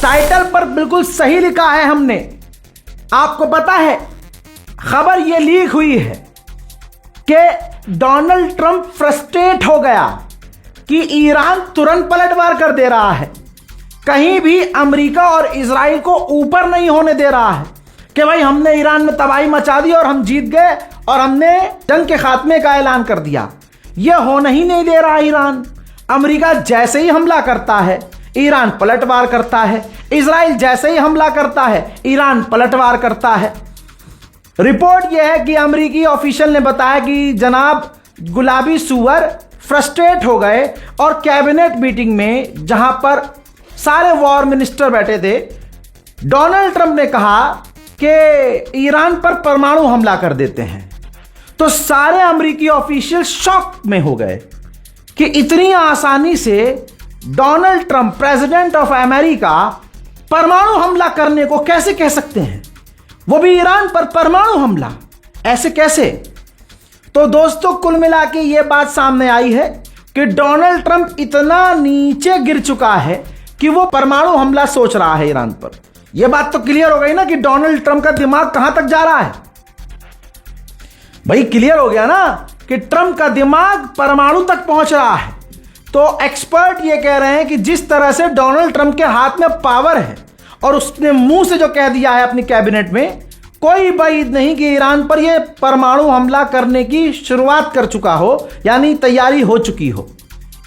Title पर बिल्कुल सही लिखा है हमने। आपको पता है खबर यह लीक हुई है कि डोनाल्ड ट्रंप फ्रस्ट्रेट हो गया कि ईरान तुरंत पलटवार कर दे रहा है, कहीं भी अमेरिका और इजराइल को ऊपर नहीं होने दे रहा है कि भाई हमने ईरान में तबाही मचा दी और हम जीत गए और हमने जंग के खात्मे का ऐलान कर दिया। यह होने ही नहीं दे रहा ईरान। अमेरिका जैसे ही हमला करता है ईरान पलटवार करता है, इजराइल जैसे ही हमला करता है ईरान पलटवार करता है। रिपोर्ट यह है कि अमेरिकी ऑफिशियल ने बताया कि जनाब गुलाबी सुअर फ्रस्ट्रेट हो गए और कैबिनेट मीटिंग में जहां पर सारे वॉर मिनिस्टर बैठे थे, डोनाल्ड ट्रंप ने कहा कि ईरान पर परमाणु हमला कर देते हैं। तो सारे अमेरिकी ऑफिशियल शॉक में हो गए कि इतनी आसानी से Donald Trump president of America परमाणु हमला करने को कैसे कह सकते हैं, वो भी ईरान पर परमाणु हमला, ऐसे कैसे। तो दोस्तों कुल मिला के ये बात सामने आई है कि डोनाल्ड ट्रंप इतना नीचे गिर चुका है कि वो परमाणु हमला सोच रहा है ईरान पर। यह बात तो क्लियर हो गई ना कि डोनाल्ड ट्रंप का दिमाग कहां तक जा रहा है। भाई क्लियर हो गया ना कि ट्रंप का दिमाग परमाणु तक पहुंच रहा है। तो एक्सपर्ट ये कह रहे हैं कि जिस तरह से डोनाल्ड ट्रंप के हाथ में पावर है और उसने मुंह से जो कह दिया है अपनी कैबिनेट में, कोई बात नहीं कि ईरान पर यह परमाणु हमला करने की शुरुआत कर चुका हो, यानी तैयारी हो चुकी हो।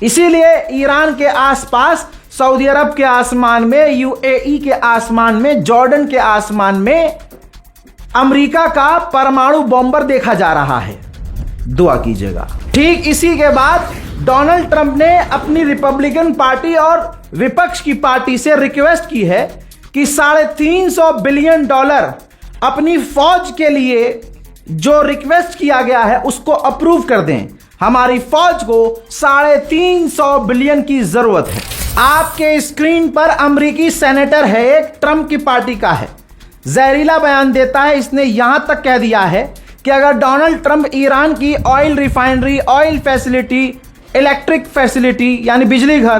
इसीलिए ईरान के आसपास सऊदी अरब के आसमान में, यूएई के आसमान में, जॉर्डन के आसमान में अमेरिका का परमाणु बॉम्बर देखा जा रहा है। दुआ कीजिएगा। ठीक इसी के बाद डोनाल्ड ट्रंप ने अपनी रिपब्लिकन पार्टी और विपक्ष की पार्टी से रिक्वेस्ट की है कि $350 बिलियन अपनी फौज के लिए जो रिक्वेस्ट किया गया है उसको अप्रूव कर दें। हमारी फौज को $350 बिलियन की जरूरत है। आपके स्क्रीन पर अमेरिकी सेनेटर है, एक ट्रंप की पार्टी का है, जहरीला बयान देता है। इसने यहां तक कह दिया है कि अगर डोनाल्ड ट्रंप ईरान की oil refinery, oil facility, electric facility यानी बिजली घर,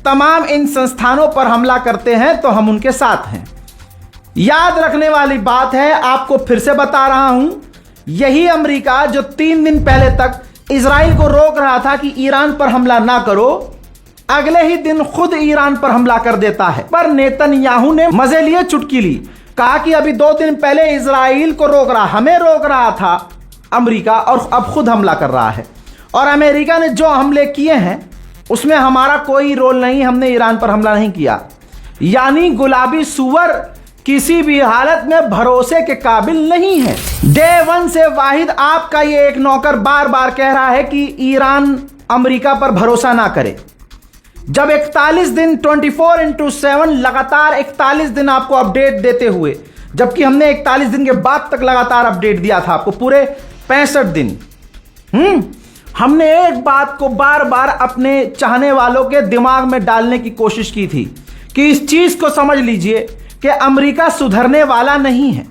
तमाम इन संस्थानों पर हमला करते हैं तो हम उनके साथ हैं। याद रखने वाली बात है, आपको फिर से बता रहा हूं, यही अमेरिका जो 3 दिन पहले तक इजराइल को रोक रहा था कि ईरान पर हमला ना करो, अगले ही दिन खुद ईरान पर हमला कर देता है। पर नेतन्याहू ने मजे लिए चुटकी ली, कहा कि अभी 2 दिन पहले इजराइल को रोक रहा, हमें रोक रहा था अमेरिका, और अब खुद हमला कर रहा है। और अमेरिका ने जो हमले किए हैं उसमें हमारा कोई रोल नहीं, हमने ईरान पर हमला नहीं किया। यानी गुलाबी सुअर किसी भी हालत में भरोसे के काबिल नहीं है। डे 1 से वाहिद आपका ये एक नौकर बार बार कह रहा है कि ईरान अमेरिका पर भरोसा ना करे। जब 41 दिन 24/7 लगातार 41 दिन आपको अपडेट देते हुए, जबकि हमने 41 दिन के बाद तक लगातार अपडेट दिया था आपको, पूरे 65 दिन, हमने एक बात को बार बार अपने चाहने वालों के दिमाग में डालने की कोशिश की थी कि इस चीज को समझ लीजिए कि अमेरिका सुधरने वाला नहीं है।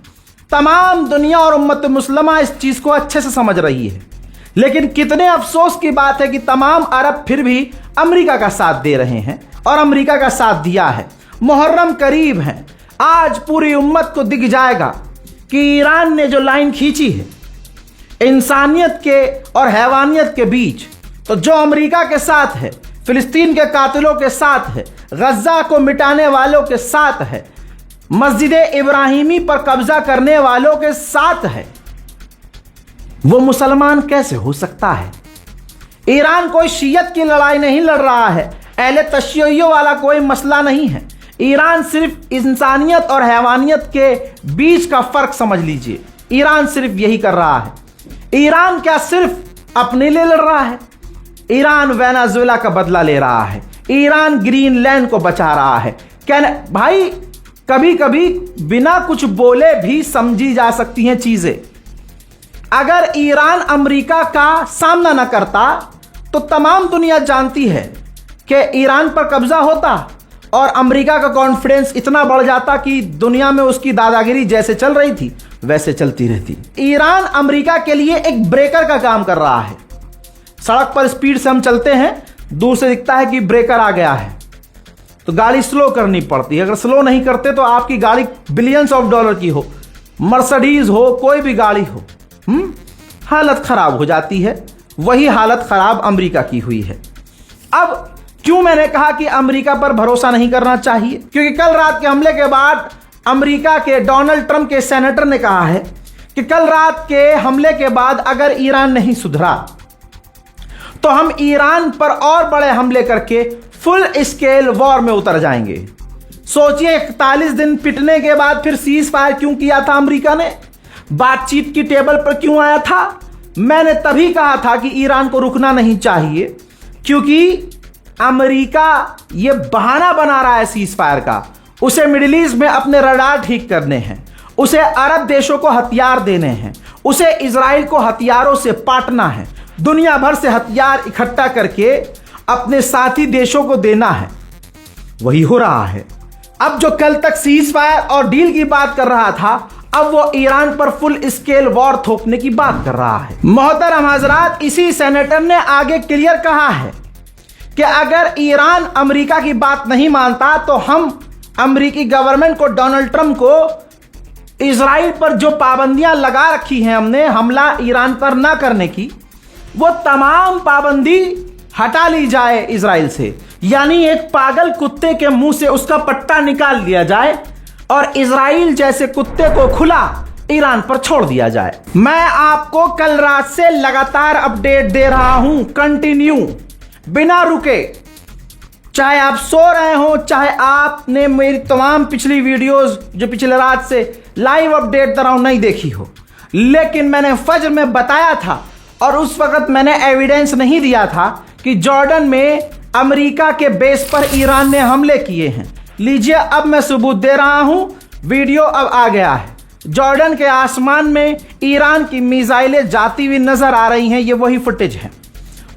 तमाम दुनिया और उम्मत मुस्लिमा इस चीज को अच्छे से समझ रही है। लेकिन कितने अफसोस की बात है कि तमाम अरब फिर भी अमेरिका का साथ दे रहे हैं और अमेरिका का साथ दिया है। मुहर्रम करीब है, आज पूरी उम्मत को दिख जाएगा कि ईरान ने जो लाइन खींची है इंसानियत के और हैवानियत के बीच, तो जो अमेरिका के साथ है, फिलिस्तीन के कातिलों के साथ है, गज्जा को मिटाने वालों के साथ है, मस्जिद इब्राहिमी पर कब्जा करने वालों के साथ है, वो मुसलमान कैसे हो सकता है। ईरान कोई शियत की लड़ाई नहीं लड़ रहा है, अहले तशय्युओं वाला कोई मसला नहीं है। ईरान सिर्फ इंसानियत और हैवानियत के बीच का फर्क समझ लीजिए। ईरान सिर्फ यही कर रहा है। ईरान क्या सिर्फ अपने लिए लड़ रहा है, ईरान वेनेजुएला का बदला ले रहा है, ईरान ग्रीनलैंड को बचा रहा है। क्या भाई, कभी कभी बिना कुछ बोले भी समझी जा सकती हैं चीजें। अगर ईरान अमेरिका का सामना न करता तो तमाम दुनिया जानती है कि ईरान पर कब्जा होता और अमेरिका का कॉन्फिडेंस इतना बढ़ जाता कि दुनिया में उसकी दादागिरी जैसे चल रही थी वैसे चलती रहती। ईरान अमेरिका के लिए एक ब्रेकर का काम कर रहा है। सड़क पर स्पीड से हम चलते हैं, दूर से दिखता है कि ब्रेकर आ गया है, तो गाड़ी स्लो करनी पड़ती है। अगर स्लो नहीं करते तो आपकी गाड़ी बिलियंस ऑफ डॉलर की हो, मर्सिडीज हो, कोई भी गाड़ी हो, हालत खराब हो जाती है। वही हालत खराब अमेरिका की हुई है। अब क्यों मैंने कहा कि अमेरिका पर भरोसा नहीं करना चाहिए? क्योंकि कल रात के हमले के बाद अमेरिका के डोनाल्ड ट्रंप के सेनेटर ने कहा है कि कल रात के हमले के बाद अगर ईरान नहीं सुधरा तो हम ईरान पर और बड़े हमले करके फुल स्केल वॉर में उतर जाएंगे। सोचिए 41 दिन पिटने के बाद फिर सीज फायर क्यों किया था अमेरिका ने? बातचीत की टेबल पर क्यों आया था? मैंने तभी कहा था कि ईरान को रुकना नहीं चाहिए, क्योंकि अमेरिका ये बहाना बना रहा है सीज फायर का। उसे मिडिल ईस्ट में अपने रडार ठीक करने हैं, उसे अरब देशों को हथियार देने हैं, उसे इजराइल को हथियारों से पाटना है, दुनिया भर से हथियार इकट्ठा करके अपने साथी देशों को देना है। वही हो रहा है। अब जो कल तक सीज फायर और डील की बात कर रहा था, अब वो ईरान पर फुल स्केल वॉर थोपने की बात कर रहा है। मोहतरम हजरात, इसी सेनेटर ने आगे क्लियर कहा है कि अगर ईरान अमेरिका की बात नहीं मानता तो हम अमेरिकी गवर्नमेंट को, डोनाल्ड ट्रंप को, इजराइल पर जो पाबंदियां लगा रखी हैं हमने हमला ईरान पर ना करने की, वो तमाम पाबंदी हटा ली जाए इजराइल से। यानी एक पागल कुत्ते के मुंह से उसका पट्टा निकाल दिया जाए और इजराइल जैसे कुत्ते को खुला ईरान पर छोड़ दिया जाए। मैं आपको कल रात से लगातार अपडेट दे रहा हूं, कंटिन्यू, बिना रुके। चाहे आप सो रहे हो, चाहे आपने मेरी तमाम पिछली वीडियोस जो पिछले रात से लाइव अपडेट दे रहा हूं नहीं देखी हो, लेकिन मैंने फज्र में बताया था और उस वक्त मैंने एविडेंस नहीं दिया था कि जॉर्डन में अमेरिका के बेस पर ईरान ने हमले किए हैं। लीजिए, अब मैं सबूत दे रहा हूं, वीडियो अब आ गया है। जॉर्डन के आसमान में ईरान की मिसाइलें जाती हुई नजर आ रही हैं, ये वही फुटेज है।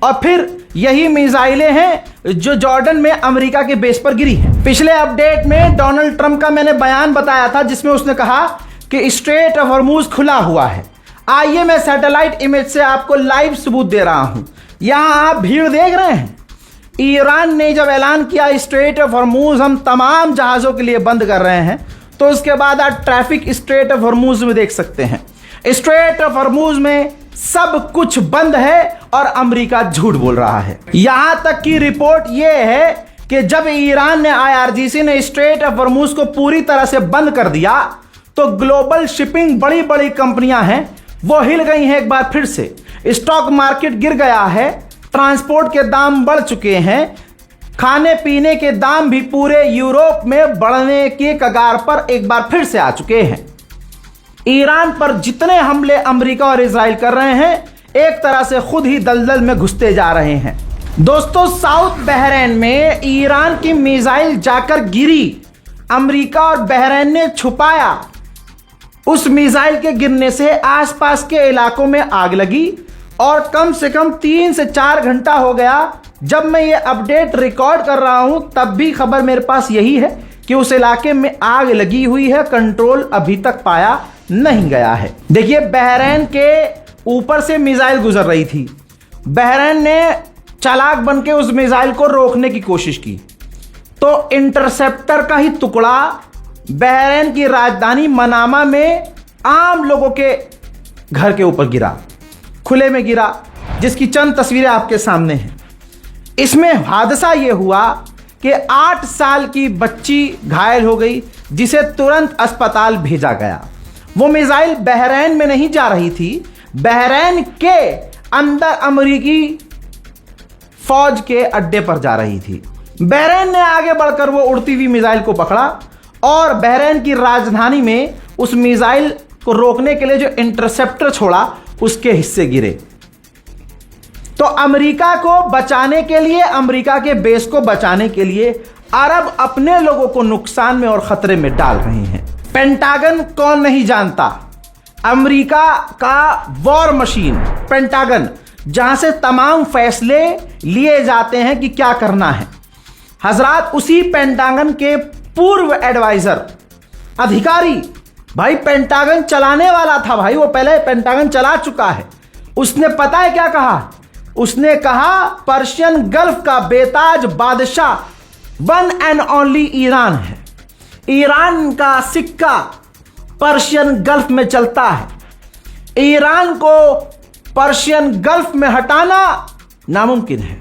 और फिर यही मिसाइलें हैं जो जॉर्डन में अमेरिका के बेस पर गिरी हैं। पिछले अपडेट में डोनाल्ड ट्रंप का मैंने बयान बताया था जिसमें उसने कहा कि स्ट्रेट ऑफ हॉर्मुज खुला हुआ है। आइए मैं सैटेलाइट इमेज से आपको लाइव सबूत दे रहा हूं। यहां आप भीड़ देख रहे हैं। ईरान ने जब ऐलान किया स्ट्रेट ऑफ हॉर्मुज हम तमाम जहाजों के लिए बंद कर रहे हैं, तो उसके बाद आप ट्रैफिक स्ट्रेट ऑफ हॉर्मुज में देख सकते हैं। स्ट्रेट ऑफ हॉर्मुज में सब कुछ बंद है और अमेरिका झूठ बोल रहा है। यहां तक की रिपोर्ट यह है कि जब ईरान ने, IRGC ने स्ट्रेट ऑफ हॉर्मुज को पूरी तरह से बंद कर दिया तो ग्लोबल शिपिंग बड़ी बड़ी कंपनियां हैं वो हिल गई हैं एक बार फिर से। स्टॉक मार्केट गिर गया है, ट्रांसपोर्ट के दाम बढ़ चुके हैं, खाने पीने के दाम भी पूरे यूरोप में बढ़ने के कगार पर एक बार फिर से आ चुके हैं। ईरान पर जितने हमले अमेरिका और इजराइल कर रहे हैं, एक तरह से खुद ही दलदल में घुसते जा रहे हैं। दोस्तों, साउथ बहरीन में ईरान की मिसाइल जाकर गिरी, अमेरिका और बहरीन ने छुपाया। उस मिसाइल के गिरने से आसपास के इलाकों में आग लगी और कम से कम 3 से 4 घंटा हो गया। जब मैं ये अपडेट रिकॉर्ड कर रहा हूं तब भी खबर मेरे पास यही है कि उस इलाके में आग लगी हुई है, कंट्रोल अभी तक पाया नहीं गया है। देखिए, बहरीन के ऊपर से मिसाइल गुजर रही थी। बहरीन ने चालाक बनके उस मिसाइल को रोकने की कोशिश की तो इंटरसेप्टर का ही टुकड़ा बहरीन की राजधानी मनामा में आम लोगों के घर के ऊपर गिरा, खुले में गिरा, जिसकी चंद तस्वीरें आपके सामने हैं। इसमें हादसा यह हुआ कि 8 साल की बच्ची घायल हो गई, जिसे तुरंत अस्पताल भेजा गया। वो मिसाइल बहरीन में नहीं जा रही थी, बहरीन के अंदर अमेरिकी फौज के अड्डे पर जा रही थी। बहरीन ने आगे बढ़कर वो उड़ती हुई मिसाइल को पकड़ा और बहरीन की राजधानी में उस मिसाइल को रोकने के लिए जो इंटरसेप्टर छोड़ा उसके हिस्से गिरे। तो अमेरिका को बचाने के लिए, अमेरिका के बेस को बचाने के लिए अरब अपने लोगों को नुकसान में और खतरे में डाल रहे हैं। पेंटागन कौन नहीं जानता, अमेरिका का वॉर मशीन पेंटागन, जहां से तमाम फैसले लिए जाते हैं कि क्या करना है। हजरात, उसी पेंटागन के पूर्व एडवाइजर अधिकारी, भाई पेंटागन चलाने वाला था, भाई वो पहले पेंटागन चला चुका है। उसने पता है क्या कहा? उसने कहा पर्शियन गल्फ का बेताज बादशाह वन एंड ओनली ईरान है। ईरान का सिक्का पर्शियन गल्फ में चलता है। ईरान को पर्शियन गल्फ में हटाना नामुमकिन है,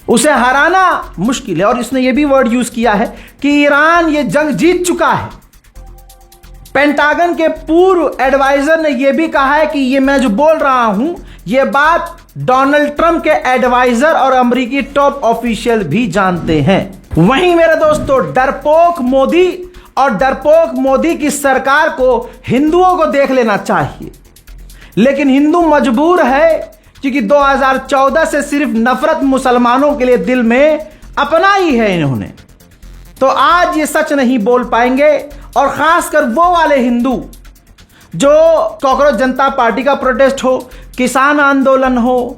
उसे हराना मुश्किल है। और इसने यह भी वर्ड यूज किया है कि ईरान ये जंग जीत चुका है। पेंटागन के पूर्व एडवाइजर ने यह भी कहा है कि ये मैं जो बोल रहा हूं यह बात डोनाल्ड ट्रंप के एडवाइजर और अमेरिकी टॉप ऑफिशियल भी जानते हैं। वहीं मेरे दोस्तों, डरपोक मोदी और डरपोक मोदी की सरकार को हिंदुओं को देख लेना चाहिए, लेकिन हिंदू मजबूर है क्योंकि 2014 से सिर्फ नफरत मुसलमानों के लिए दिल में अपनाई है इन्होंने। तो आज ये सच नहीं बोल पाएंगे। और खासकर वो वाले हिंदू जो कॉकरोच जनता पार्टी का प्रोटेस्ट हो, किसान आंदोलन हो,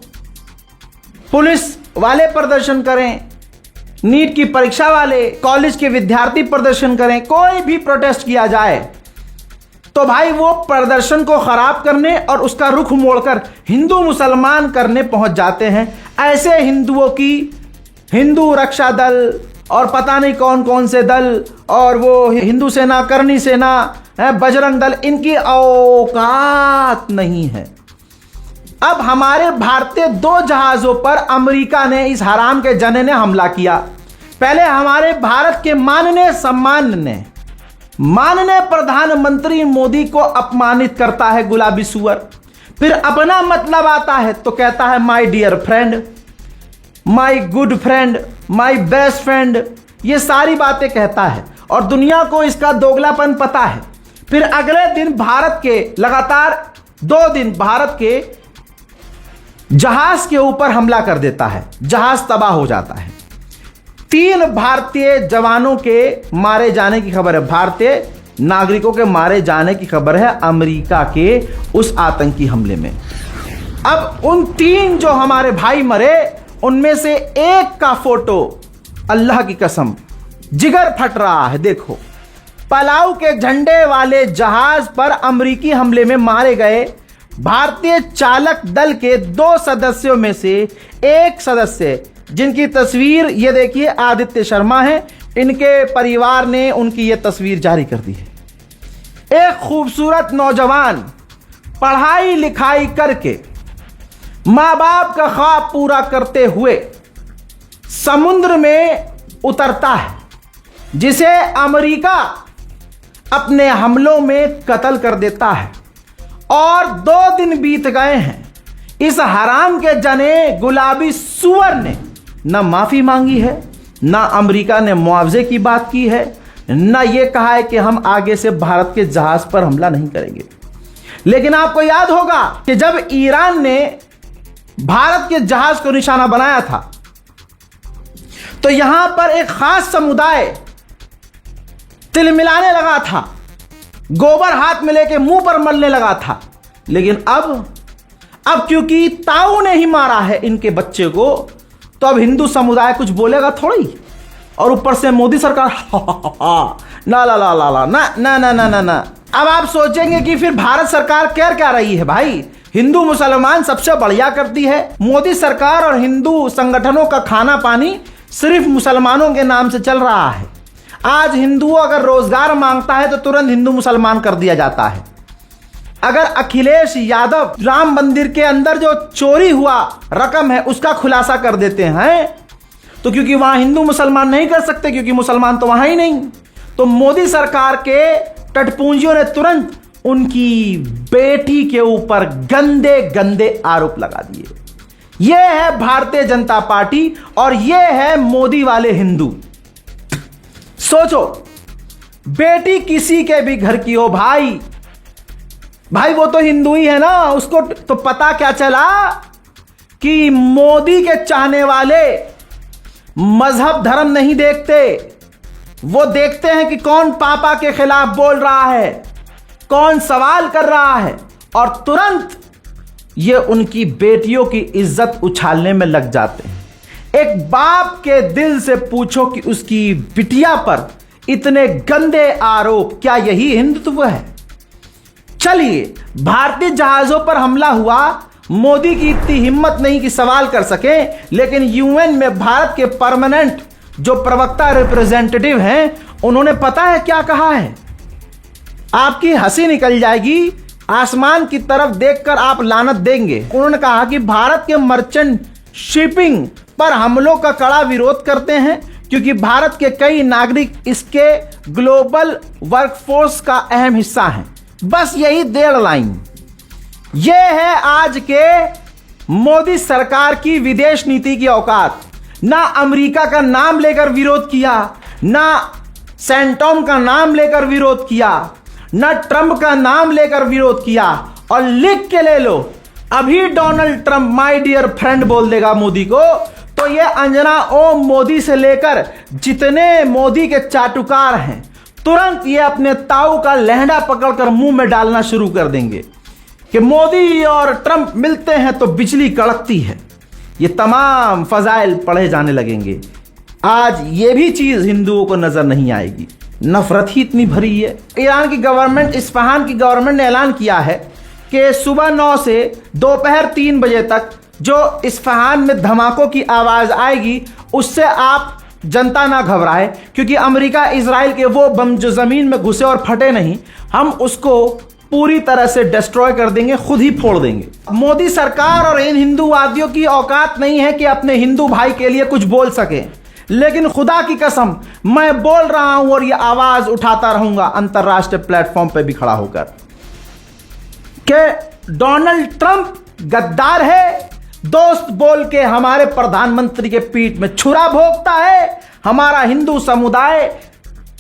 पुलिस वाले प्रदर्शन करें, नीट की परीक्षा वाले, कॉलेज के विद्यार्थी प्रदर्शन करें, कोई भी प्रोटेस्ट किया जाए तो भाई वो प्रदर्शन को खराब करने और उसका रुख मोड़कर हिंदू मुसलमान करने पहुंच जाते हैं। ऐसे हिंदुओं की हिंदू रक्षा दल और पता नहीं कौन कौन से दल और वो हिंदू सेना, करनी सेना, बजरंग दल, इनकी औकात नहीं है। अब हमारे भारतीय 2 जहाजों पर अमेरिका ने, इस हराम के जने ने हमला किया। पहले हमारे भारत के माननीय प्रधानमंत्री मोदी को अपमानित करता है गुलाबी सुअर। फिर अपना मतलब आता है तो कहता है my dear friend, my good friend, my best friend, ये सारी बातें कहता है और दुनिया को इसका दोगलापन पता है। फिर अगले दिन भारत के लगातार 2 दिन भारत के जहाज के ऊपर हमला कर देता है, जहाज तबाह हो जाता है। 3 भारतीय जवानों के मारे जाने की खबर है, भारतीय नागरिकों के मारे जाने की खबर है अमेरिका के उस आतंकी हमले में। अब उन 3 जो हमारे भाई मरे उनमें से एक का फोटो, अल्लाह की कसम जिगर फट रहा है। देखो, पलाऊ के झंडे वाले जहाज पर अमेरिकी हमले में मारे गए भारतीय चालक दल के 2 सदस्यों में से एक सदस्य, जिनकी तस्वीर ये देखिए आदित्य शर्मा है, इनके परिवार ने उनकी ये तस्वीर जारी कर दी है। एक खूबसूरत नौजवान पढ़ाई लिखाई करके माँ बाप का ख्वाब पूरा करते हुए समुद्र में उतरता है, जिसे अमेरिका अपने हमलों में कत्ल कर देता है। और 2 दिन बीत गए हैं, इस हराम के जने गुलाबी सुअर ने न माफी मांगी है, ना अमेरिका ने मुआवजे की बात की है, ना ये कहा है कि हम आगे से भारत के जहाज पर हमला नहीं करेंगे। लेकिन आपको याद होगा कि जब ईरान ने भारत के जहाज को निशाना बनाया था तो यहां पर एक खास समुदाय तिलमिलाने लगा था, गोबर हाथ में लेके मुंह पर मलने लगा था। लेकिन अब क्योंकि ताऊ ने ही मारा है इनके बच्चे को, तो अब हिंदू समुदाय कुछ बोलेगा थोड़ी। और ऊपर से मोदी सरकार ना ला ला ला ला ना ना ना ना ना ना। अब आप सोचेंगे कि फिर भारत सरकार कह क्या रही है भाई, हिंदू मुसलमान सबसे बढ़िया करती है। मोदी सरकार और हिंदू संगठनों का खाना पानी सिर्फ मुसलमानों के नाम से चल रहा है। आज हिंदुओं अगर रोजगार मांगता है तो तुरंत हिंदू मुसलमान कर दिया जाता है। अगर अखिलेश यादव राम मंदिर के अंदर जो चोरी हुआ रकम है उसका खुलासा कर देते हैं तो क्योंकि वहां हिंदू मुसलमान नहीं कर सकते, क्योंकि मुसलमान तो वहां ही नहीं, तो मोदी सरकार के टटपूंजियों ने तुरंत उनकी बेटी के ऊपर गंदे गंदे आरोप लगा दिए। यह है भारतीय जनता पार्टी और यह है मोदी वाले हिंदू। सोचो, बेटी किसी के भी घर की हो भाई वो तो हिंदू ही है ना, उसको तो पता क्या चला कि मोदी के चाहने वाले मजहब धर्म नहीं देखते, वो देखते हैं कि कौन पापा के खिलाफ बोल रहा है, कौन सवाल कर रहा है, और तुरंत ये उनकी बेटियों की इज्जत उछालने में लग जाते हैं। एक बाप के दिल से पूछो कि उसकी बिटिया पर इतने गंदे आरोप, क्या यही हिंदुत्व है? चलिए, भारतीय जहाजों पर हमला हुआ, मोदी की इतनी हिम्मत नहीं कि सवाल कर सके, लेकिन यूएन में भारत के परमानेंट जो प्रवक्ता रिप्रेजेंटेटिव हैं, उन्होंने पता है क्या कहा है? आपकी हंसी निकल जाएगी, आसमान की तरफ देखकर आप लानत देंगे। उन्होंने कहा कि भारत के मर्चेंट शिपिंग पर हमलों का कड़ा विरोध करते हैं क्योंकि भारत के कई नागरिक इसके ग्लोबल वर्कफोर्स का अहम हिस्सा हैं। बस यही 1.5 लाइन। यह है आज के मोदी सरकार की विदेश नीति की औकात। ना अमेरिका का नाम लेकर विरोध किया, ना सेंटोम का नाम लेकर विरोध किया, ना ट्रंप का नाम लेकर विरोध किया। और लिख के ले लो, अभी Donald Trump my dear friend बोल देगा मोदी को, तो ये अंजना ओम मोदी से लेकर जितने मोदी के चाटुकार हैं, तुरंत ये अपने ताऊ का लहंगा पकड़कर मुंह में डालना शुरू कर देंगे कि मोदी और ट्रंप मिलते हैं तो बिजली कड़कती है। ये तमाम फजाइल पढ़े जाने लगेंगे। आज ये भी चीज हिंदुओं को नजर नहीं आएगी। नफरत ही इतनी भरी है। ईरान की गवर्नमेंट, इस्फहान की गवर्नमेंट ने ऐलान किया है कि सुबह 9 से दोपहर 3 बजे तक जो इस्फहान में धमाकों की आवाज आएगी, उससे आप जनता ना घबराए, क्योंकि अमेरिका इजराइल के वो बम जो जमीन में घुसे और फटे नहीं, हम उसको पूरी तरह से डिस्ट्रॉय कर देंगे, खुद ही फोड़ देंगे। मोदी सरकार और इन हिंदूवादियों की औकात नहीं है कि अपने हिंदू भाई के लिए कुछ बोल सके, लेकिन खुदा की कसम मैं बोल रहा हूं और ये आवाज उठाता रहूंगा अंतरराष्ट्रीय प्लेटफॉर्म पे भी खड़ा होकर कि डोनाल्ड ट्रंप गद्दार है, दोस्त बोल के हमारे प्रधानमंत्री के पीठ में छुरा भोंकता है। हमारा हिंदू समुदाय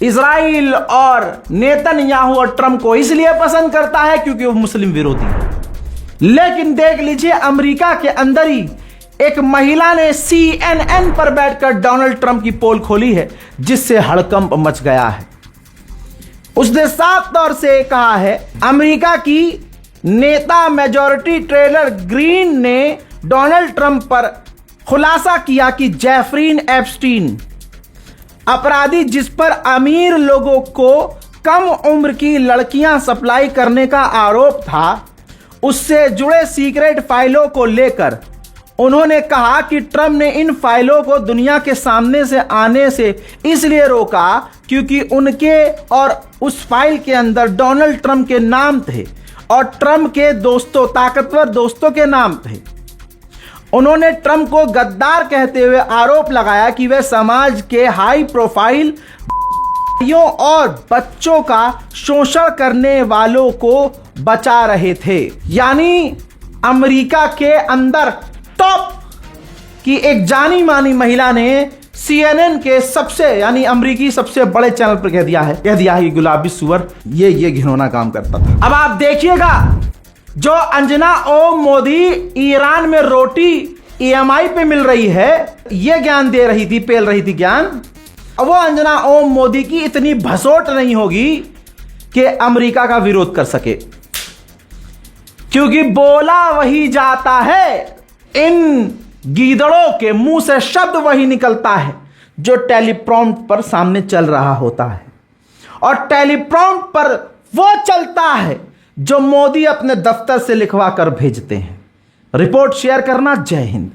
इजराइल और नेतन्याहू और ट्रंप को इसलिए पसंद करता है क्योंकि वो मुस्लिम विरोधी है। लेकिन देख लीजिए, अमेरिका के अंदर ही एक महिला ने CNN पर बैठकर डोनाल्ड ट्रंप की पोल खोली है, जिससे हड़कंप मच गया है। उसने साफ तौर से कहा है, अमेरिका की नेता मेजॉरिटी ट्रेलर ग्रीन ने डोनाल्ड ट्रंप पर खुलासा किया कि जेफरीन एप्स्टीन अपराधी जिस पर अमीर लोगों को कम उम्र की लड़कियां सप्लाई करने का आरोप था, उससे जुड़े सीक्रेट फाइलों को लेकर उन्होंने कहा कि ट्रंप ने इन फाइलों को दुनिया के सामने से आने से इसलिए रोका क्योंकि उनके और उस फाइल के अंदर डोनाल्ड ट्रंप के नाम थे और ट्रंप के दोस्तों, ताकतवर दोस्तों के नाम थे। उन्होंने ट्रंप को गद्दार कहते हुए आरोप लगाया कि वे समाज के हाई प्रोफाइल और बच्चों का शोषण करने वालों को बचा रहे थे। यानी अमेरिका के अंदर टॉप की एक जानी मानी महिला ने CNN के सबसे, यानी अमेरिकी सबसे बड़े चैनल पर कह दिया है कि गुलाबी सुअर ये घिनौना काम करता था। अब आप देखिएगा, जो अंजना ओम मोदी ईरान में रोटी EMI पे मिल रही है, ये ज्ञान दे रही थी, पेल रही थी ज्ञान, वो अंजना ओम मोदी की इतनी भसोट नहीं होगी कि अमेरिका का विरोध कर सके, क्योंकि बोला वही जाता है। इन गीदड़ों के मुंह से शब्द वही निकलता है जो टेलीप्रॉम्प्ट पर सामने चल रहा होता है, और टेलीप्रॉम्प्ट पर वो चलता है जो मोदी अपने दफ्तर से लिखवा कर भेजते हैं। रिपोर्ट शेयर करना। जय हिंद।